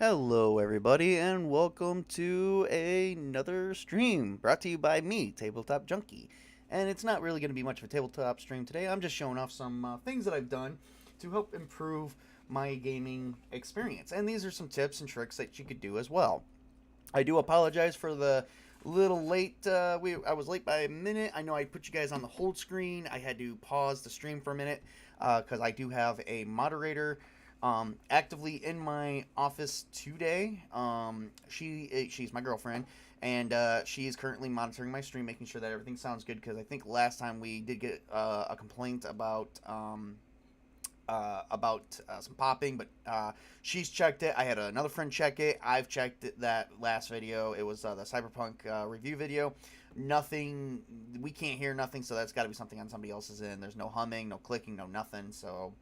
Hello, everybody, and welcome to another stream brought to you by me, Tabletop Junkie. And it's not really going to be much of a tabletop stream today. I'm just showing off some things that I've done to help improve my gaming experience. And these are some tips and tricks that you could do as well. I do apologize for the little late. I was late by a minute. I know I put you guys on the hold screen. I had to pause the stream for a minute because I do have a moderator actively in my office today. She's my girlfriend, and she is currently monitoring my stream, making sure that everything sounds good. Because I think last time we did get a complaint about some popping, but she's checked it. I had another friend check it. I've checked it, that last video. It was the Cyberpunk review video. Nothing, we can't hear nothing, so that's got to be something on somebody else's end. There's no humming, no clicking, no nothing. So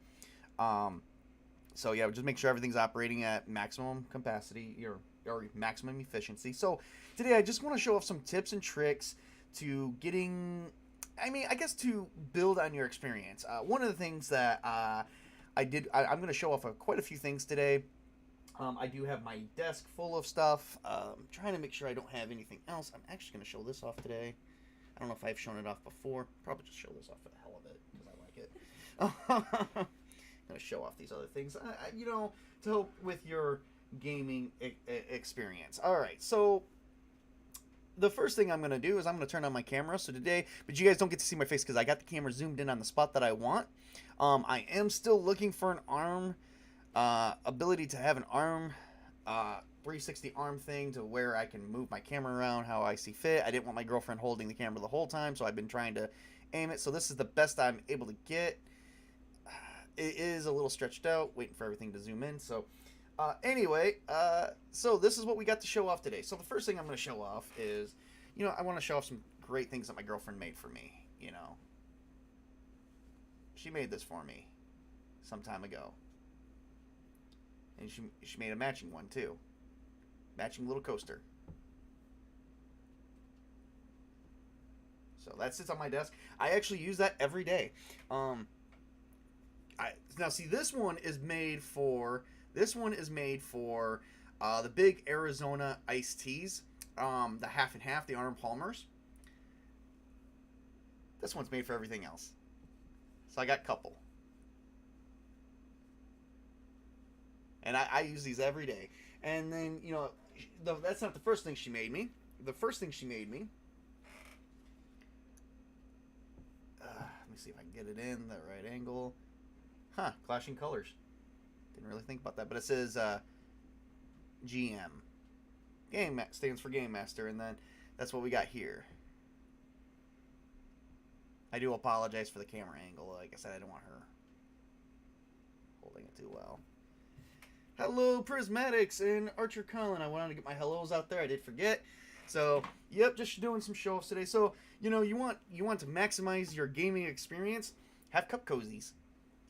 yeah, just make sure everything's operating at maximum capacity or maximum efficiency. So today I just want to show off some tips and tricks to I guess to build on your experience. One of the things that I'm going to show off quite a few things today. I do have my desk full of stuff. Trying to make sure I don't have anything else. I'm actually going to show this off today. I don't know if I've shown it off before. Probably just show this off for the hell of it because I like it. Going to show off these other things, to help with your gaming experience. All right, so the first thing I'm going to do is I'm going to turn on my camera. So today, but you guys don't get to see my face because I got the camera zoomed in on the spot that I want. I am still looking for an arm ability to have an arm 360 arm thing to where I can move my camera around how I see fit. I didn't want my girlfriend holding the camera the whole time, so I've been trying to aim it. So this is the best I'm able to get. It is a little stretched out, waiting for everything to zoom in. So anyway, so this is what we got to show off today. So the first thing I'm going to show off is, I want to show off some great things that my girlfriend made for me. She made this for me some time ago. And she made a matching one too. Matching little coaster. So that sits on my desk. I actually use that every day. Now see, this one is made for the big Arizona iced teas, the half and half, the Arnold Palmers. This one's made for everything else. So I got a couple. And I use these every day. And then, that's not the first thing she made me. The first thing she made me, let me see if I can get it in the right angle. Clashing colors. Didn't really think about that, but it says GM. Stands for Game Master, and then that's what we got here. I do apologize for the camera angle. Like I said, I didn't want her holding it too well. Hello, Prismatics and ArcherColin. I wanted to get my hellos out there. I did forget. So, yep, just doing some show-offs today. So, you want to maximize your gaming experience? Have cup cozies.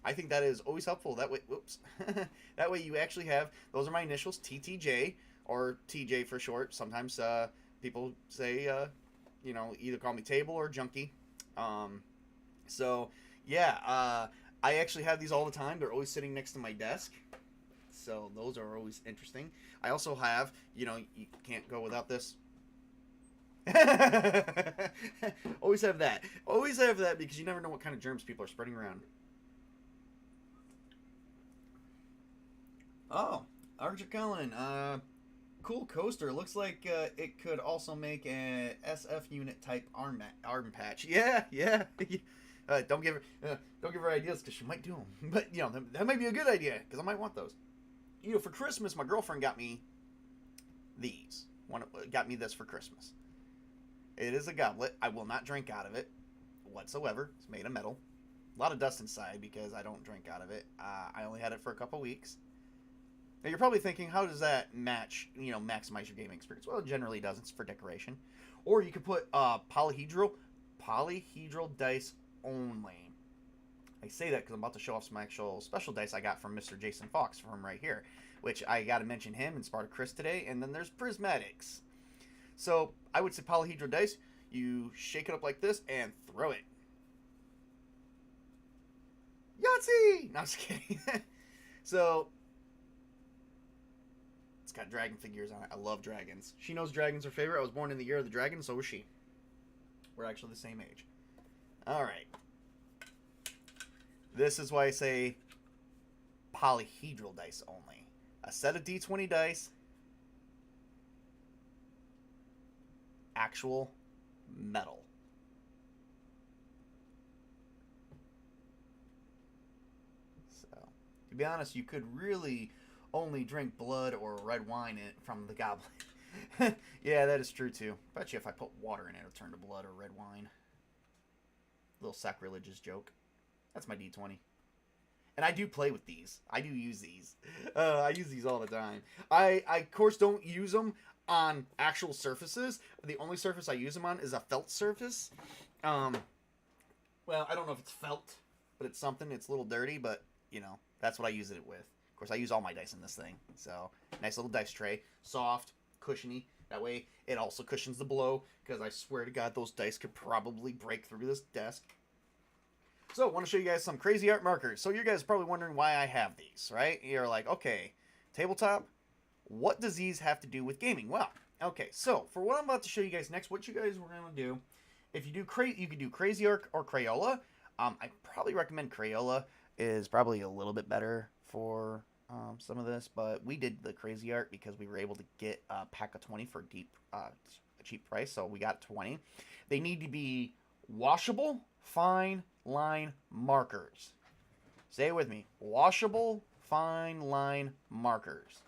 I think that is always helpful. That way, that way you actually have, those are my initials, TTJ, or TJ for short. Sometimes people say, either call me Table or Junkie. I actually have these all the time. They're always sitting next to my desk. So those are always interesting. I also have, you can't go without this. Always have that. Always have that because you never know what kind of germs people are spreading around. Oh, ArcherColin, cool coaster. Looks like it could also make a SF unit type arm patch. Yeah. Don't give her ideas because she might do them. But that might be a good idea because I might want those. For Christmas, my girlfriend got me these. Got me this for Christmas. It is a goblet. I will not drink out of it whatsoever. It's made of metal. A lot of dust inside because I don't drink out of it. I only had it for a couple weeks. Now you're probably thinking, how does that maximize your gaming experience? Well, it generally doesn't. It's for decoration. Or you could put polyhedral dice only. I say that because I'm about to show off some actual special dice I got from Mr. Jason Fox from right here, which I got to mention him and Sparta Chris today. And then there's Prismatics. So I would say polyhedral dice. You shake it up like this and throw it. Yahtzee! No, I'm just kidding. So got dragon figures on it. I love dragons. She knows dragons are favorite. I was born in the year of the dragon, so was she. We're actually the same age. All right. This is why I say polyhedral dice only. A set of D20 dice. Actual metal. So, to be honest, you could really only drink blood or red wine from the goblet. Yeah, that is true too. Bet you if I put water in it, it'll turn to blood or red wine. Little sacrilegious joke. That's my D20. And I do play with these. I do use these. I use these all the time. I of course, don't use them on actual surfaces. The only surface I use them on is a felt surface. Well, I don't know if it's felt, but it's something. It's a little dirty, but, you know, that's what I use it with. Of course, I use all my dice in this thing. So, nice little dice tray. Soft, cushiony. That way, it also cushions the blow, because I swear to God, those dice could probably break through this desk. So, I want to show you guys some crazy art markers. So, you guys are probably wondering why I have these, right? You're like, okay, tabletop, what does these have to do with gaming? Well, okay, so, for what I'm about to show you guys next, what you guys were going to do, if you do you could do Crazy Art or Crayola. I probably recommend Crayola is probably a little bit better for some of this, but we did the Crazy Art because we were able to get a pack of 20 for a cheap price, so we got 20. They need to be washable, fine line markers. Say it with me. Washable, fine line markers.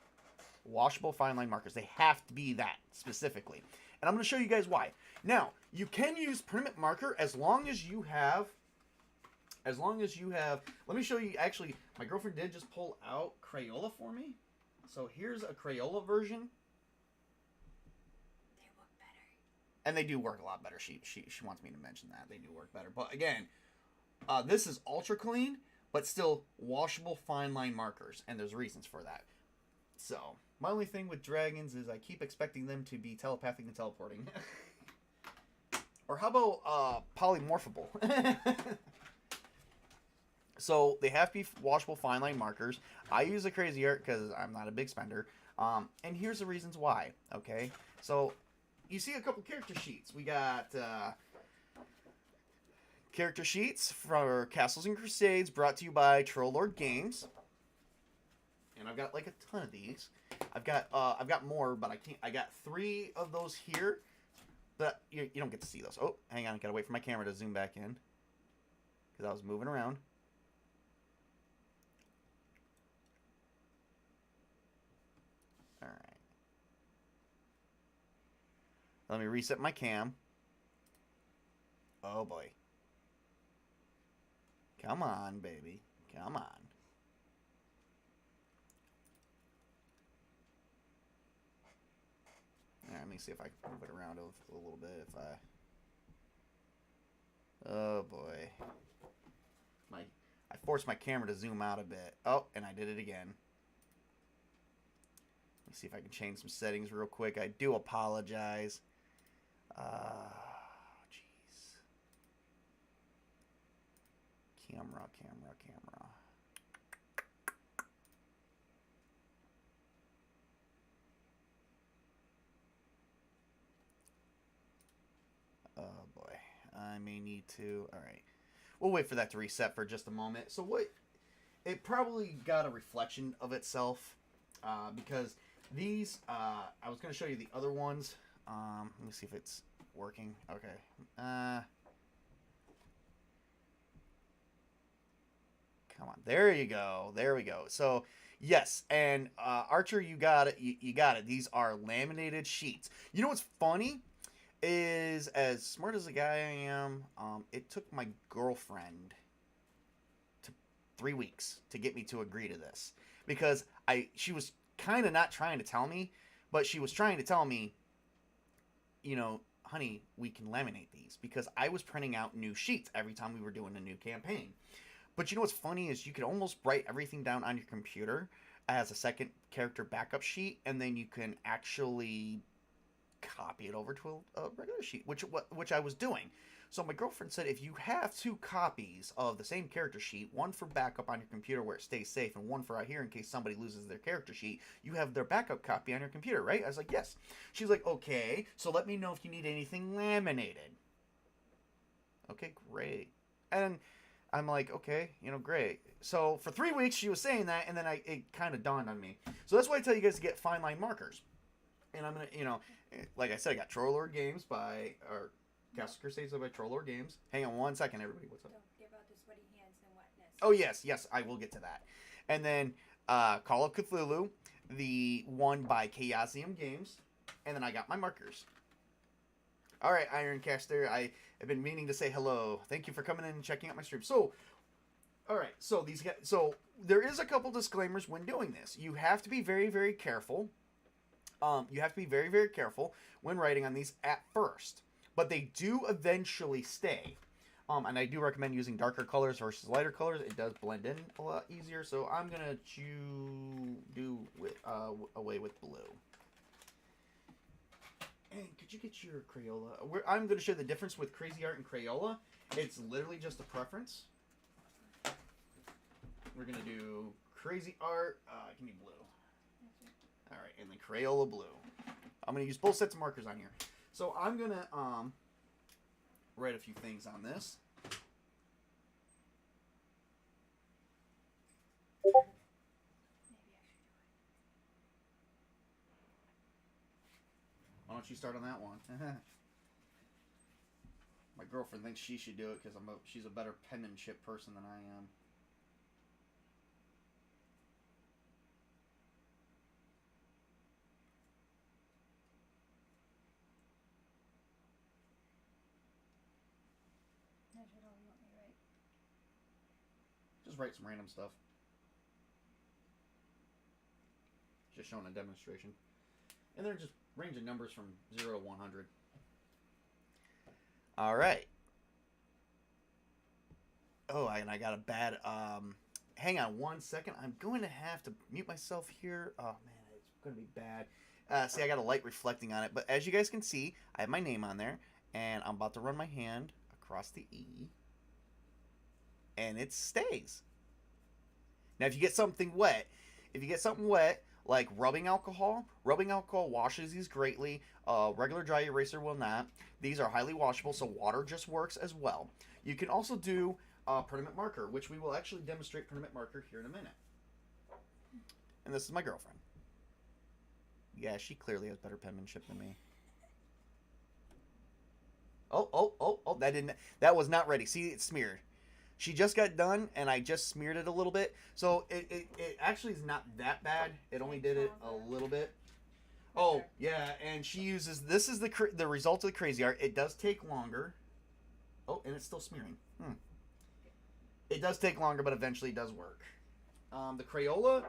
Washable, fine line markers. They have to be that specifically. And I'm going to show you guys why. Now, you can use permanent marker as long as you have, let me show you, actually, my girlfriend did just pull out Crayola for me. So here's a Crayola version. They work better. And they do work a lot better. She wants me to mention that. They do work better. But again, this is ArcherColin, but still washable fine line markers. And there's reasons for that. So, my only thing with dragons is I keep expecting them to be telepathic and teleporting. Or how about polymorphable? So, they have to be washable fine line markers. I use a Crazy Art because I'm not a big spender. And here's the reasons why, okay? So, you see a couple character sheets. We got character sheets for Castles and Crusades brought to you by Troll Lord Games. And I've got like a ton of these. I've got more, but I got 3 of those here. But you don't get to see those. Oh, hang on. Gotta wait for my camera to zoom back in. Because I was moving around. Alright. Let me reset my cam. Oh boy. Come on, baby. Come on. Alright, let me see if I can move it around a little bit. If I... Oh boy. I forced my camera to zoom out a bit. Oh, and I did it again. Let me see if I can change some settings real quick. I do apologize. Jeez. Camera. Oh boy. I may need to... Alright. We'll wait for that to reset for just a moment. So what... It probably got a reflection of itself. Because these... I was going to show you the other ones. Let me see if it's working. Okay. Come on. There you go. There we go. So... Yes, and Archer, you got it. You got it. These are laminated sheets. You know what's funny? Is as smart as a guy I am, it took my girlfriend 3 weeks to get me to agree to this. Because she was kind of not trying to tell me, but she was trying to tell me, you know, honey, we can laminate these. Because I was printing out new sheets every time we were doing a new campaign. But you know what's funny is you could almost write everything down on your computer as a second character backup sheet, and then you can actually copy it over to a regular sheet, which I was doing. So my girlfriend said, if you have 2 copies of the same character sheet, one for backup on your computer where it stays safe, and one for out here in case somebody loses their character sheet, you have their backup copy on your computer, right? I was like, yes. She's like, okay, so let me know if you need anything laminated. Okay, great. And I'm like, okay, great. So for 3 weeks she was saying that, and then it kind of dawned on me. So that's why I tell you guys to get fine line markers. And I'm gonna, like I said, I got Trollord Games or Castle Crusades by Trollord Games. Hang on 1 second, everybody. What's up? Don't give out the sweaty hands and wetness. Oh yes, I will get to that. And then Call of Cthulhu, the one by Chaosium Games, and then I got my markers. All right, Ironcaster, I have been meaning to say hello. Thank you for coming in and checking out my stream. So, all right, so there is a couple disclaimers when doing this. You have to be very, very careful. You have to be very, very careful when writing on these at first, but they do eventually stay. And I do recommend using darker colors versus lighter colors. It does blend in a lot easier. So I'm gonna do away with blue. And could you get your Crayola? I'm going to show the difference with Crazy Art and Crayola. It's literally just a preference. We're going to do Crazy Art. Give me blue. All right, and then Crayola blue. I'm going to use both sets of markers on here. So I'm going to write a few things on this. Why don't you start on that one? My girlfriend thinks she should do it because she's a better penmanship person than I am. That's what all you want me to write. Just write some random stuff. Just showing a demonstration. And they're just range of numbers from 0 to 100. All right. Oh, and I got a bad... hang on 1 second. I'm going to have to mute myself here. Oh, man, it's going to be bad. See, I got a light reflecting on it. But as you guys can see, I have my name on there. And I'm about to run my hand across the E. And it stays. Now, if you get something wet... like rubbing alcohol washes these greatly. Regular dry eraser will not. These are highly washable, so water just works as well. You can also do permanent marker, which we will actually demonstrate permanent marker here in a minute. And this is my girlfriend. Yeah, she clearly has better penmanship than me. Oh, that was not ready. See, it's smeared. She just got done, and I just smeared it a little bit. So it actually is not that bad. It only did it a little bit. Oh, yeah, and she uses... This is the result of the Crazy Art. It does take longer. Oh, and it's still smearing. It does take longer, but eventually it does work. The Crayola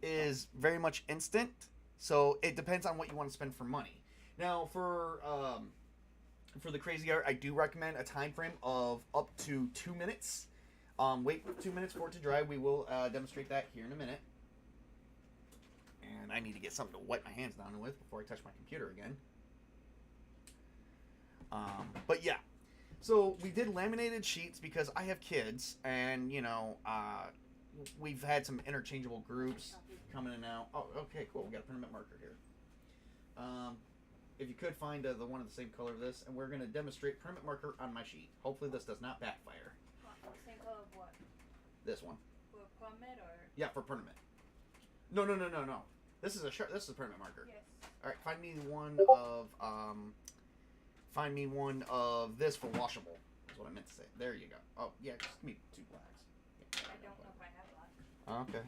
is very much instant, so it depends on what you want to spend for money. Now, for the Crazy Art, I do recommend a time frame of up to 2 minutes. Wait 2 minutes for it to dry. We will demonstrate that here in a minute. And I need to get something to wipe my hands down with before I touch my computer again. But yeah. So we did laminated sheets because I have kids. And, we've had some interchangeable groups coming in and out. Oh, okay, cool. We got a permanent marker here. If you could find the one of the same color of this, and we're going to demonstrate permanent marker on my sheet. Hopefully this does not backfire. Same color of what? This one. For permit or? Yeah, for permanent. No. This is a permanent marker. Yes. All right, find me one of this for washable. Is what I meant to say. There you go. Oh yeah, just give me 2 blacks. Yeah, I don't know if I have black. Okay.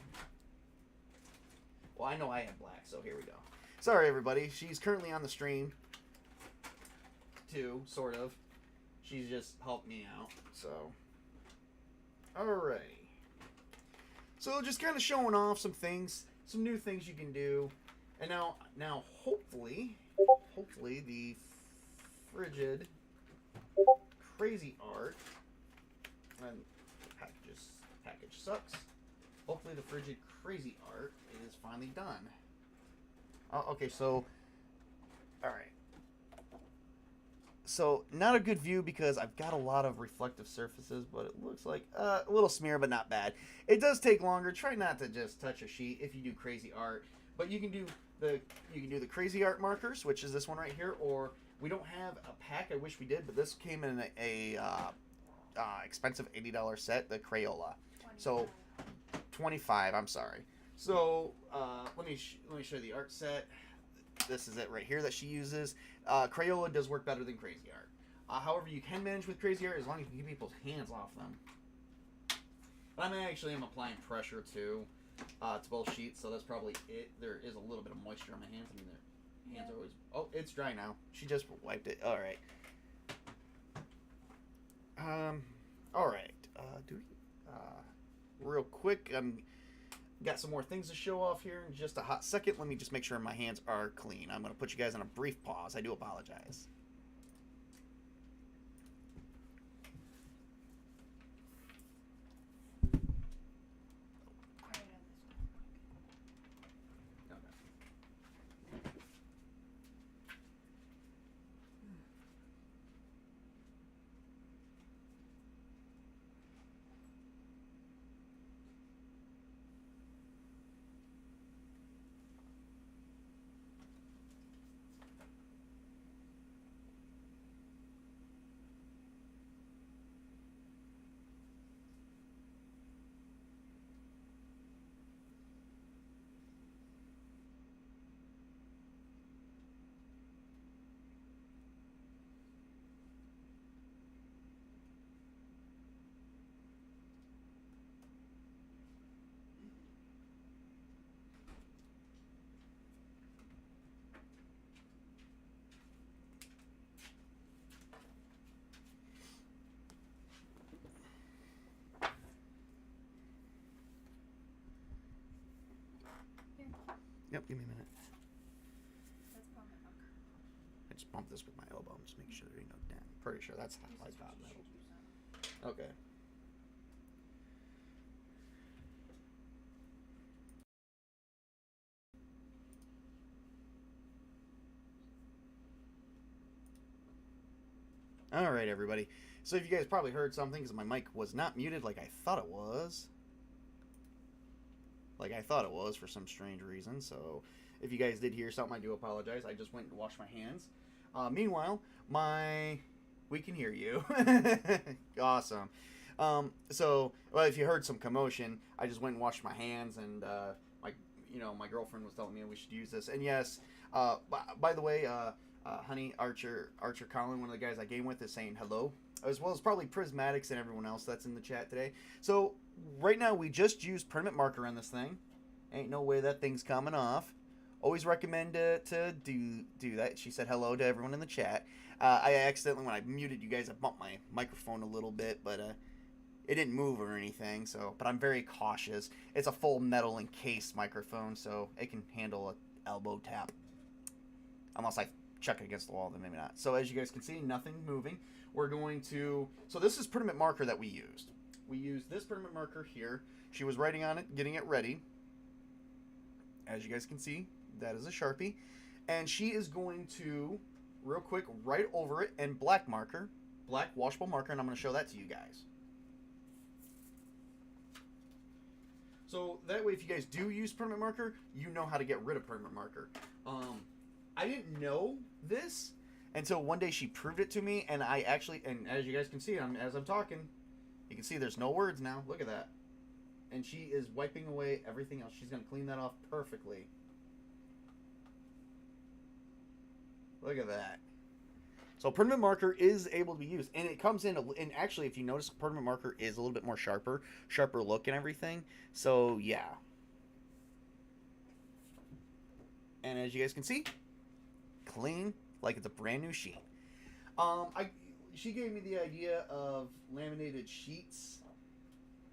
Well, I know I have black, so here we go. Sorry, everybody. She's currently on the stream, too, sort of. She's just helped me out, so. Alrighty. So, just kind of showing off some things, some new things you can do. And now, hopefully, the frigid Crazy Art, and package sucks. Hopefully the frigid Crazy Art is finally done. Okay, so, alright. So not a good view because I've got a lot of reflective surfaces, but it looks like a little smear, but not bad. It does take longer. Try not to just touch a sheet if you do crazy art, but you can do the crazy art markers, which is this one right here. Or we don't have a pack. I wish we did, but this came in a expensive $80 set, the Crayola. So 25. I'm sorry. So let me show you the art set. This is it right here that she uses. Crayola does work better than Crazy Art. However, you can manage with Crazy Art as long as you can get people's hands off them. But I'm applying pressure to both sheets, so that's probably it. There is a little bit of moisture on my hands. I mean, their hands are always... Oh, it's dry now. She just wiped it. All right. All right. Real quick, got some more things to show off here in just a hot second. Let me just make sure my hands are clean. I'm going to put you guys on a brief pause. I do apologize. Yep, give me a minute. That's permanent marker. I just bumped this with my elbow. I'm just making sure there ain't no dent. Pretty sure that's how I got metal. Okay. All right, everybody. So if you guys probably heard something because my mic was not muted like I thought it was. For some strange reason. So if you guys did hear something, I do apologize. I just went and washed my hands. Meanwhile, we can hear you. Awesome. So if you heard some commotion, I just went and washed my hands, and my girlfriend was telling me we should use this. And yes, by the way, honey, ArcherColin, one of the guys I game with, is saying hello, as well as probably Prismatics and everyone else that's in the chat today. So right now we just used permanent marker on this thing. Ain't no way that thing's coming off. Always recommend to do that. She said hello to everyone in the chat. I accidentally, when I muted you guys, I bumped my microphone a little bit, but it didn't move or anything. But I'm very cautious. It's a full metal encased microphone, so it can handle an elbow tap. Unless I chuck it against the wall, then maybe not. So as you guys can see, nothing moving. We're going to... So this is permanent marker that we used. We used this permanent marker here. She was writing on it, getting it ready. As you guys can see, that is a Sharpie. And she is going to, real quick, write over it in black marker. Black washable marker, and I'm going to show that to you guys. So that way, if you guys do use permanent marker, you know how to get rid of permanent marker. I didn't know this until one day she proved it to me, and I actually, and as you guys can see, as I'm talking, you can see there's no words now. Look at that. And she is wiping away everything else. She's going to clean that off perfectly. Look at that. So permanent marker is able to be used, and it comes in, and actually, if you notice, permanent marker is a little bit more sharper look and everything. So yeah. And as you guys can see, clean like it's a brand new sheet. She gave me the idea of laminated sheets.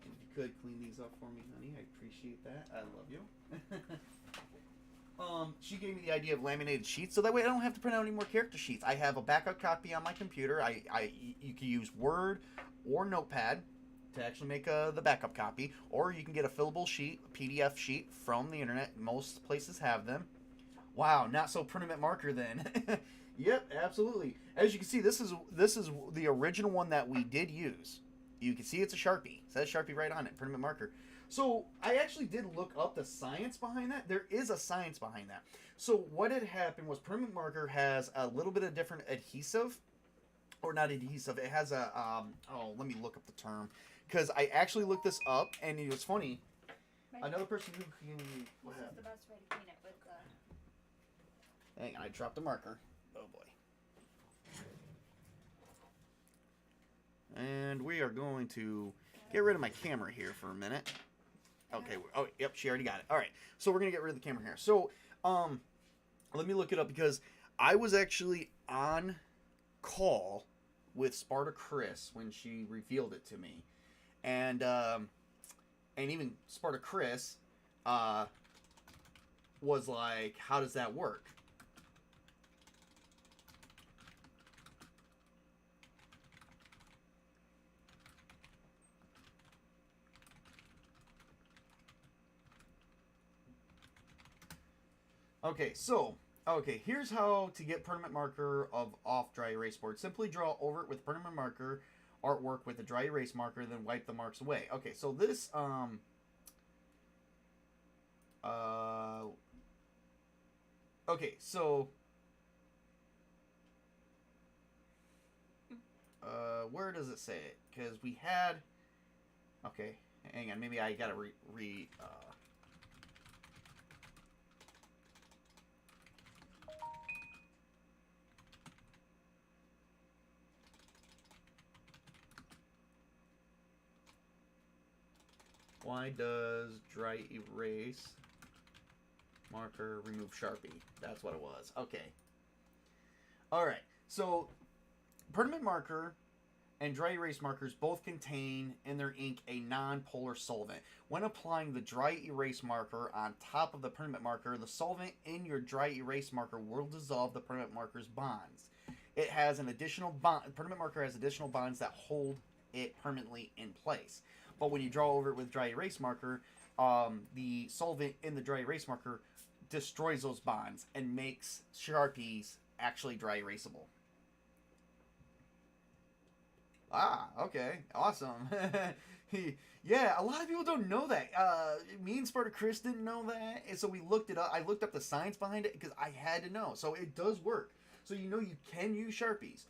If you could clean these up for me, honey, I appreciate that. I love you. She gave me the idea of laminated sheets, so that way I don't have to print out any more character sheets. I have a backup copy on my computer. You can use Word or Notepad to actually make the backup copy, or you can get a fillable sheet, a PDF sheet from the internet. Most places have them. Wow, not so permanent marker then. Yep, absolutely. As you can see, this is the original one that we did use. You can see it's a Sharpie. It says Sharpie right on it, permanent marker. So I actually did look up the science behind that. There is a science behind that. So what had happened was permanent marker has a little bit of different adhesive, or not adhesive. It has a let me look up the term, because I actually looked this up and it was funny. Another person who can. This is the best way to clean it with the. Hang on, I dropped a marker. Oh boy. And we are going to get rid of my camera here for a minute. Okay. Oh, yep. She already got it. All right. So we're gonna get rid of the camera here. So, let me look it up because I was actually on call with Sparta Chris when she revealed it to me, and even Sparta Chris, was like, "How does that work?" Okay, here's how to get permanent marker of off dry erase board. Simply draw over it with permanent marker artwork with a dry erase marker, then wipe the marks away. Okay, so this, okay, so, where does it say it? Because we had, okay, hang on, maybe I gotta why does dry erase marker remove Sharpie? That's what it was. Okay. Alright. So, permanent marker and dry erase markers both contain in their ink a non-polar solvent. When applying the dry erase marker on top of the permanent marker, the solvent in your dry erase marker will dissolve the permanent marker's bonds. It has an additional bond. Permanent marker has additional bonds that hold it permanently in place. But when you draw over it with dry erase marker, the solvent in the dry erase marker destroys those bonds and makes Sharpies actually dry erasable. Ah, okay, awesome. Yeah, a lot of people don't know that. Me and Sparta Chris didn't know that, and so we looked it up. I looked up the science behind it because I had to know. So it does work. So you can use Sharpies.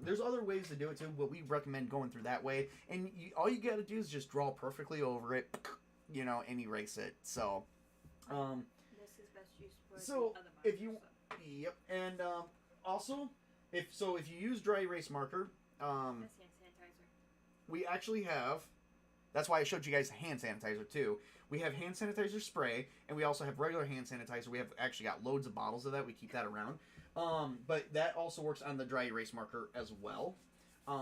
There's other ways to do it too, but we recommend going through that way. And all you got to do is just draw perfectly over it, and erase it. So, This is best used for so the other markers, if you, yep, and also if you use dry erase marker, That's hand sanitizer. we actually have. That's why I showed you guys hand sanitizer too. We have hand sanitizer spray, and we also have regular hand sanitizer. We have actually got loads of bottles of that. We keep that around. But that also works on the dry erase marker as well.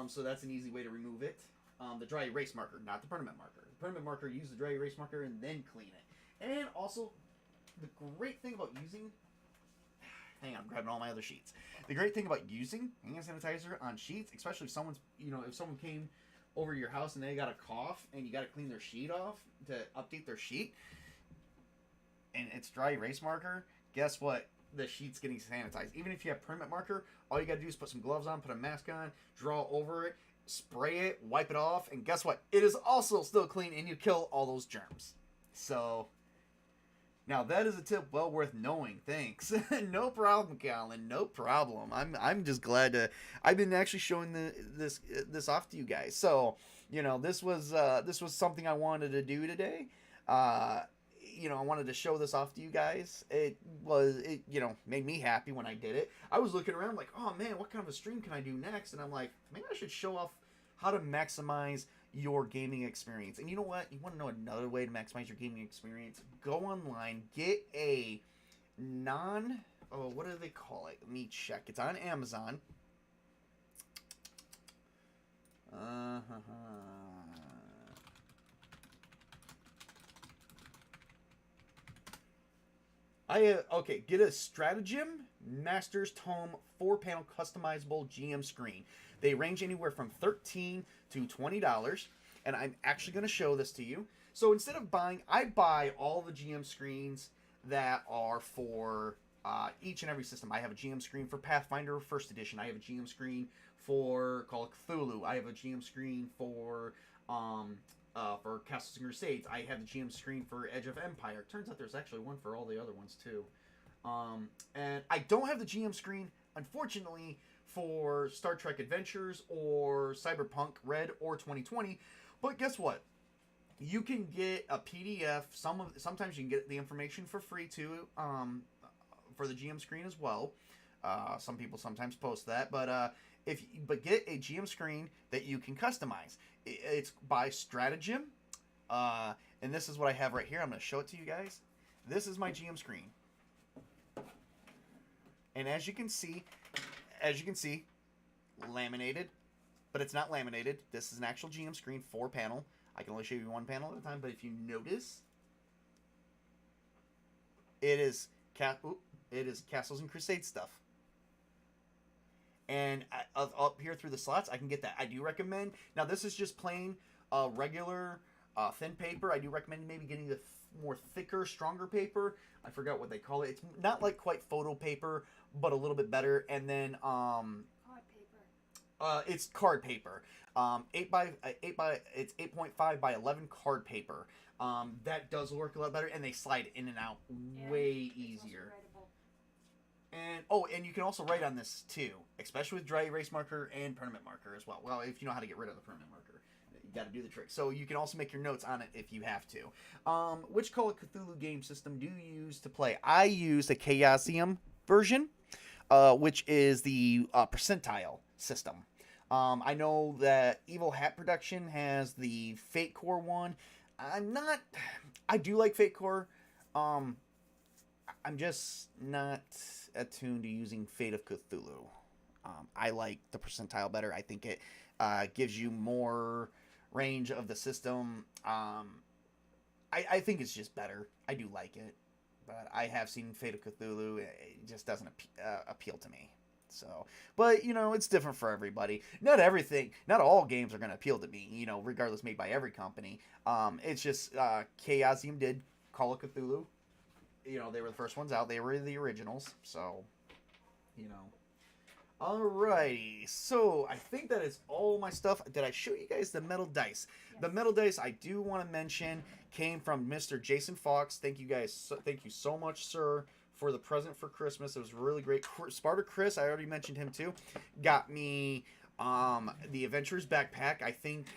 So that's an easy way to remove it. The dry erase marker, not the permanent marker. The permanent marker, use the dry erase marker and then clean it. And also, the great thing about using... Hang on, I'm grabbing all my other sheets. The great thing about using hand sanitizer on sheets, especially if someone's, if someone came over your house and they got a cough and you got to clean their sheet off to update their sheet, and it's dry erase marker, guess what? The sheet's getting sanitized. Even if you have permanent marker, all you gotta do is put some gloves on, put a mask on, draw over it, spray it, wipe it off, and guess what? It is also still clean, and you kill all those germs. So, now that is a tip well worth knowing. Thanks. No problem, Colin. No problem. I'm just glad to. I've been actually showing this off to you guys. So, this was something I wanted to do today. I wanted to show this off to you guys. It made me happy when I did it. I was looking around like, oh man, what kind of a stream can I do next? And I'm like, maybe I should show off how to maximize your gaming experience. And you know what? You want to know another way to maximize your gaming experience? Go online, get a what do they call it? Let me check. It's on Amazon. Get a Stratagem Master's Tome 4-panel customizable GM screen. They range anywhere from $13 to $20, and I'm actually going to show this to you. So instead of I buy all the GM screens that are for each and every system. I have a GM screen for Pathfinder First Edition. I have a GM screen for Call of Cthulhu. I have a GM screen for Castles and Crusades. I have the GM screen for Edge of Empire. Turns out there's actually one for all the other ones too. And I don't have the GM screen, unfortunately, for Star Trek Adventures or Cyberpunk Red or 2020. But guess what? You can get a PDF. Sometimes you can get the information for free too, for the GM screen as well. Some people sometimes post that, but get a GM screen that you can customize. It's by Stratagem, and this is what I have right here. I'm going to show it to you guys. This is my GM screen, and as you can see, laminated, but it's not laminated. This is an actual GM screen, 4-panel. I can only show you one panel at a time, but if you notice, it is Castles and Crusades stuff. And up here through the slots, I can get that. I do recommend, now this is just plain regular thin paper. I do recommend maybe getting the more thicker, stronger paper. I forgot what they call it. It's not like quite photo paper, but a little bit better. And then Card paper. it's card paper. It's 8.5 by 11 card paper. That does work a lot better, and they slide in and out way easier. And you can also write on this too, especially with dry erase marker and permanent marker as well. Well, if you know how to get rid of the permanent marker, you got to do the trick. So you can also make your notes on it if you have to. Which Call of Cthulhu game system do you use to play? I use the Chaosium version, which is the percentile system. I know that Evil Hat Production has the Fate Core one. I do like Fate Core. I'm just not attuned to using Fate of Cthulhu. I like the percentile better. I think it gives you more range of the system. I think it's just better. I do like it. But I have seen Fate of Cthulhu. It just doesn't appeal to me. So, but it's different for everybody. Not all games are going to appeal to me, regardless, made by every company. It's just Chaosium did Call of Cthulhu. They were the first ones out. They were the originals. So, Alrighty. So, I think that is all my stuff. Did I show you guys the metal dice? Yes. The metal dice, I do want to mention, came from Mr. Jason Fox. Thank you guys. Thank you so much, sir, for the present for Christmas. It was really great. Sparta Chris, I already mentioned him too, got me the Adventurers backpack. I think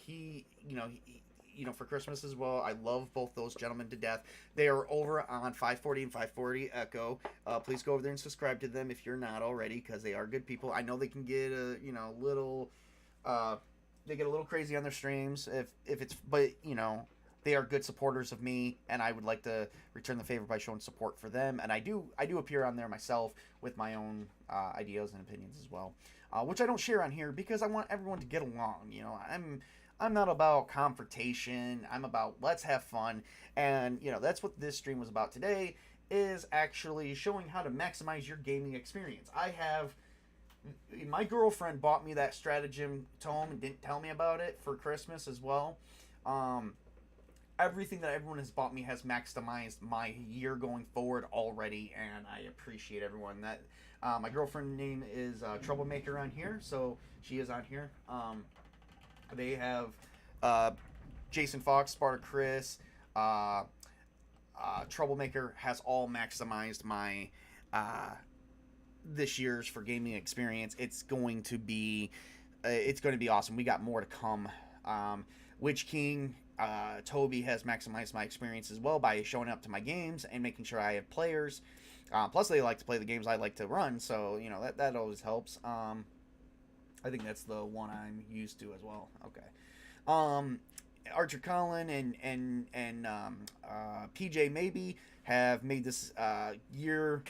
he for Christmas as well. I love both those gentlemen to death. They are over on 540 and 540 Echo. Please go over there and subscribe to them if you're not already, because they are good people. I know they can get they get a little crazy on their streams but they are good supporters of me, and I would like to return the favor by showing support for them. And I do appear on there myself with my own ideas and opinions as well, which I don't share on here because I want everyone to get along. I'm not about confrontation. I'm about let's have fun. And, that's what this stream was about today, is actually showing how to maximize your gaming experience. My girlfriend bought me that Stratagem tome and didn't tell me about it for Christmas as well. Everything that everyone has bought me has maximized my year going forward already, and I appreciate everyone. That my girlfriend's name is Troublemaker on here, so she is on here. They have Jason Fox, Sparta Chris, Troublemaker has all maximized my this year's for gaming experience. It's going to be awesome. We got more to come. Witch King, Tobey has maximized my experience as well by showing up to my games and making sure I have players. Plus, they like to play the games I like to run, so that always helps. I think that's the one I'm used to as well. Okay. ArcherColin and PJ maybe have made this year,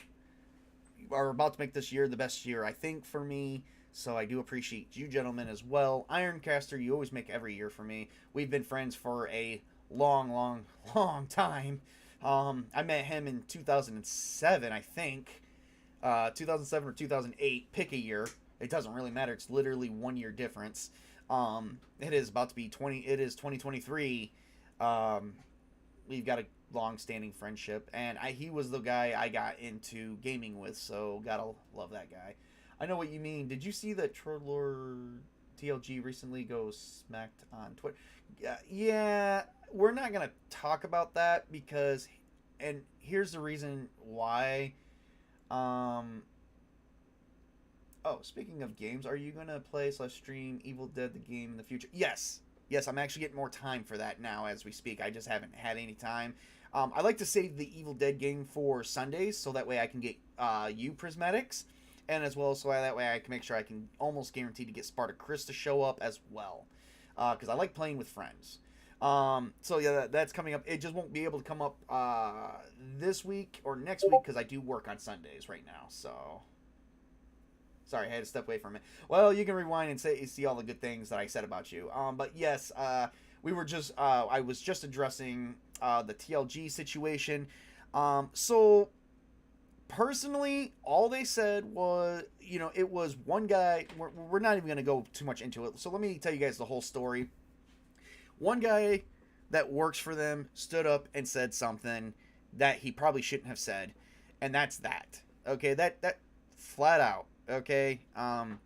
are about to make this year the best year, I think, for me. So I do appreciate you gentlemen as well. Ironcaster, you always make every year for me. We've been friends for a long, long, long time. I met him in 2007, I think. 2007 or 2008. Pick a year. It doesn't really matter. It's literally 1 year difference. It is about to be 2023. We've got a long-standing friendship, and he was the guy I got into gaming with, so gotta love that guy. I know what you mean. Did you see that Trollor TLG recently go smacked on Twitter? Yeah, we're not gonna talk about that because, and here's the reason why. Um, oh, speaking of games, are you gonna play/stream Evil Dead the game in the future? Yes, yes, I'm actually getting more time for that now as we speak. I just haven't had any time. I like to save the Evil Dead game for Sundays so that way I can get you prismatics, and as well so that way I can make sure I can almost guarantee to get Sparta Chris to show up as well, because I like playing with friends. So yeah, that's coming up. It just won't be able to come up this week or next week because I do work on Sundays right now. So sorry, I had to step away from it. Well, you can rewind and see all the good things that I said about you. But yes, we were just I was just addressing the TLG situation. So personally, all they said was, it was one guy. We're not even going to go too much into it. So let me tell you guys the whole story. One guy that works for them stood up and said something that he probably shouldn't have said, and that's that. Okay, that flat out. Okay, and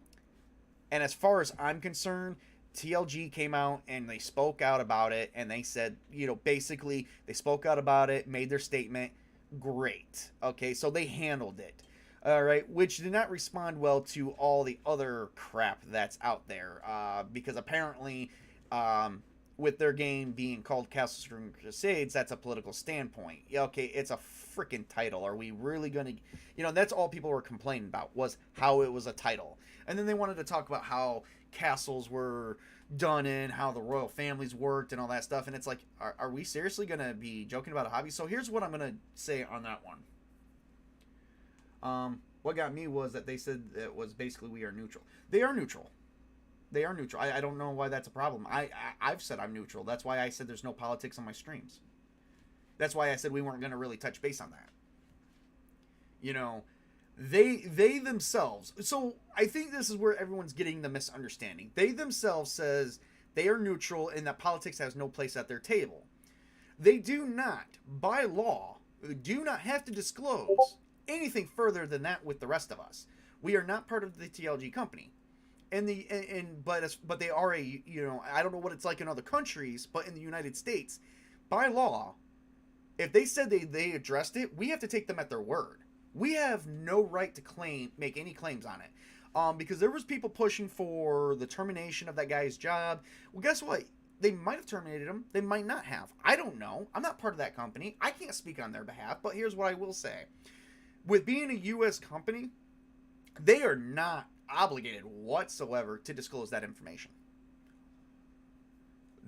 as far as I'm concerned, TLG came out and they spoke out about it, and they said, basically they spoke out about it, made their statement. Great. Okay, so they handled it. All right, which did not respond well to all the other crap that's out there, because apparently, with their game being called Castles and Crusades, that's a political standpoint. Yeah, okay, it's a freaking title. Are we really going to... that's all people were complaining about, was how it was a title. And then they wanted to talk about how castles were done in, how the royal families worked, and all that stuff. And it's like, are we seriously going to be joking about a hobby? So here's what I'm going to say on that one. What got me was that they said it was basically we are neutral. They are neutral. They are neutral. I don't know why that's a problem. I've said I'm neutral. That's why I said there's no politics on my streams. That's why I said we weren't going to really touch base on that. They themselves. So I think this is where everyone's getting the misunderstanding. They themselves says they are neutral and that politics has no place at their table. They do not, by law, do not have to disclose anything further than that with the rest of us. We are not part of the TLG company. But they are a, I don't know what it's like in other countries, but in the United States, by law, if they said they addressed it, we have to take them at their word. We have no right to make any claims on it, because there was people pushing for the termination of that guy's job. Well, guess what? They might have terminated him. They might not have. I don't know. I'm not part of that company. I can't speak on their behalf. But here's what I will say: with being a U.S. company, they are not obligated whatsoever to disclose that information.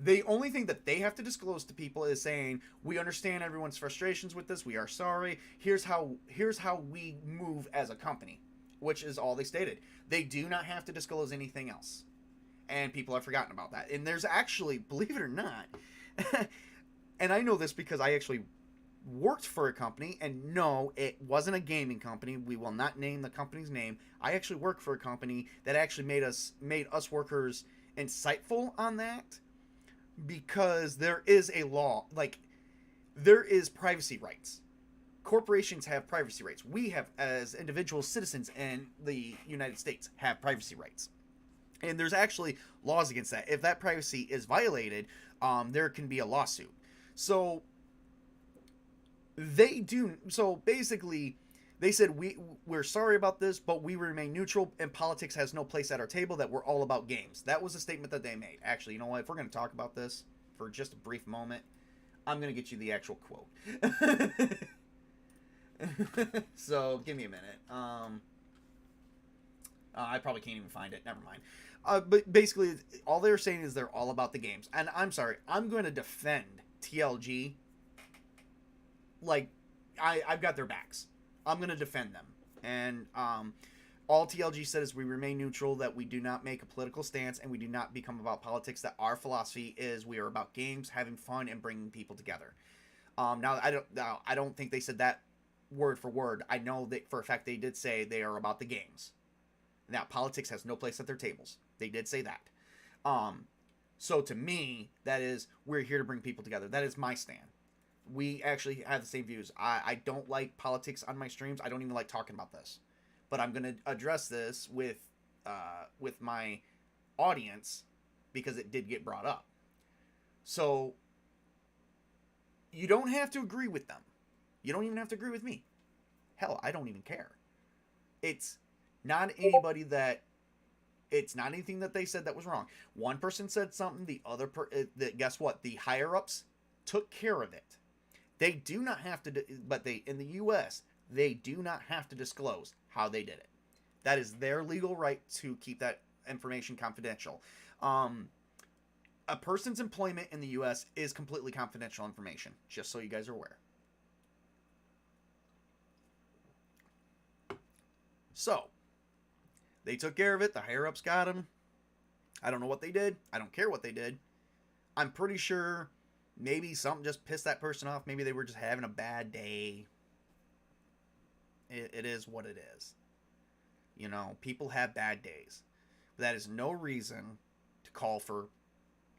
The only thing that they have to disclose to people is saying, we understand everyone's frustrations with this, we are sorry, here's how we move as a company, which is all they stated. They do not have to disclose anything else, and people have forgotten about that. And there's actually, believe it or not, and I know this because I actually worked for a company, and no, it wasn't a gaming company. We will not name the company's name. I actually worked for a company that actually made us workers insightful on that, because there is a law, there is privacy rights. Corporations have privacy rights. We have, as individual citizens in the United States, have privacy rights. And there's actually laws against that. If that privacy is violated, there can be a lawsuit. So basically, they said we're sorry about this, but we remain neutral, and politics has no place at our table, that we're all about games. That was the statement that they made. Actually, you know what? If we're going to talk about this for just a brief moment, I'm going to get you the actual quote. So, give me a minute. I probably can't even find it. Never mind. But basically, all they're saying is they're all about the games. And I'm sorry, I'm going to defend TLG. I've got their backs. I'm going to defend them. And all TLG said is we remain neutral, that we do not make a political stance, and we do not become about politics, that our philosophy is we are about games, having fun, and bringing people together. Now, I don't think they said that word for word. I know that for a fact they did say they are about the games. Now, politics has no place at their tables. They did say that. So to me, that is, we're here to bring people together. That is my stand. we actually have the same views. I don't like politics on my streams. I don't even like talking about this, but I'm gonna address this with my audience because it did get brought up. So you don't have to agree with them. You don't even have to agree with me. Hell, I don't even care. It's not anybody that. It's not anything that they said that was wrong. One person said something. Guess what? The higher ups took care of it. They do not have to, but they in the U.S. they do not have to disclose how they did it. That is their legal right to keep that information confidential. A person's employment in the U.S. is completely confidential information, just so you guys are aware. So, they took care of it. The higher-ups got them. I don't know what they did. I don't care what they did. I'm pretty sure maybe something just pissed that person off. Maybe they were just having a bad day. It is what it is. You know, people have bad days. That is no reason to call